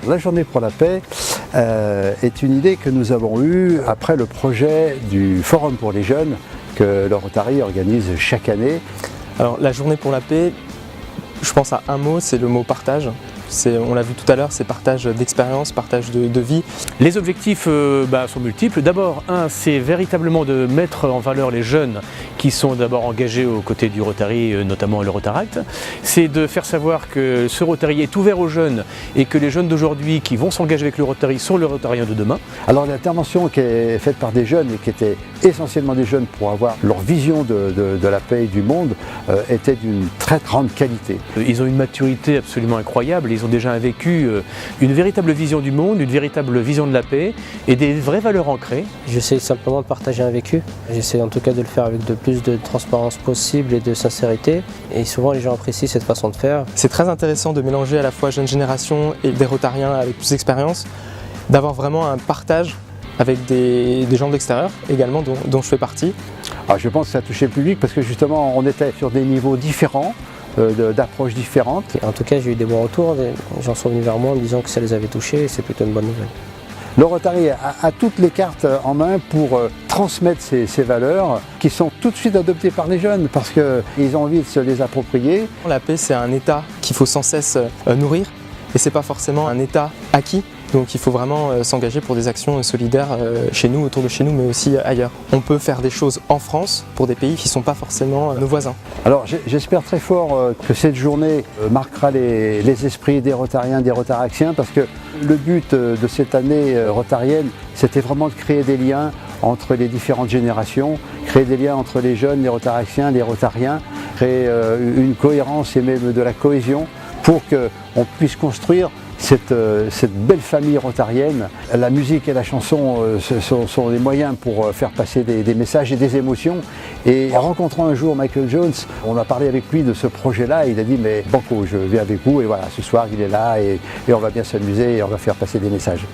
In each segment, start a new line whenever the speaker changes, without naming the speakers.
La journée pour la paix est une idée que nous avons eue après le projet du Forum pour les jeunes que le Rotary organise chaque année.
Alors la journée pour la paix, je pense à un mot, c'est le mot partage. On l'a vu tout à l'heure, c'est partage d'expérience, partage de vie.
Les objectifs sont multiples. D'abord, c'est véritablement de mettre en valeur les jeunes qui sont d'abord engagés aux côtés du Rotary, notamment le Rotaract. C'est de faire savoir que ce Rotary est ouvert aux jeunes et que les jeunes d'aujourd'hui qui vont s'engager avec le Rotary sont le Rotariens de demain.
Alors l'intervention qui est faite par des jeunes et qui était essentiellement des jeunes pour avoir leur vision de la paix et du monde était d'une très grande qualité.
Ils ont une maturité absolument incroyable. Ils ont déjà vécu une véritable vision du monde, une véritable vision de la paix et des vraies valeurs ancrées.
J'essaie simplement de partager un vécu. J'essaie en tout cas de le faire avec le plus de transparence possible et de sincérité. Et souvent les gens apprécient cette façon de faire.
C'est très intéressant de mélanger à la fois jeune génération et des Rotariens avec plus d'expérience, d'avoir vraiment un partage avec des gens de l'extérieur également dont je fais partie.
Alors je pense que ça a touché le public parce que justement on était sur des niveaux différents. D'approches différentes.
En tout cas, j'ai eu des bons retours, des gens sont venus vers moi en me disant que ça les avait touchés et c'est plutôt une bonne nouvelle.
Le Rotary a toutes les cartes en main pour transmettre ces valeurs qui sont tout de suite adoptées par les jeunes parce qu'ils ont envie de se les approprier.
La paix, c'est un état qu'il faut sans cesse nourrir et c'est pas forcément un état acquis. Donc il faut vraiment s'engager pour des actions solidaires chez nous, autour de chez nous, mais aussi ailleurs. On peut faire des choses en France pour des pays qui ne sont pas forcément nos voisins.
Alors j'espère très fort que cette journée marquera les esprits des Rotariens, des Rotaractiens, parce que le but de cette année rotarienne, c'était vraiment de créer des liens entre les différentes générations, créer des liens entre les jeunes, les Rotaractiens, les Rotariens, créer une cohérence et même de la cohésion pour qu'on puisse construire cette belle famille rotarienne. La musique et la chanson sont des moyens pour faire passer des messages et des émotions. Et en rencontrant un jour Michael Jones, on a parlé avec lui de ce projet-là et il a dit mais Banco, je viens avec vous et voilà, ce soir il est là et on va bien s'amuser et on va faire passer des messages.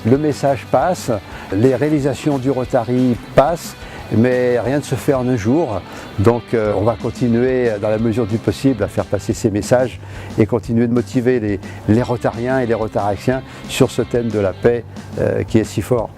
Le message passe, les réalisations du Rotary passent, mais rien ne se fait en un jour. Donc on va continuer dans la mesure du possible à faire passer ces messages et continuer de motiver les Rotariens et les Rotaractiens sur ce thème de la paix qui est si fort.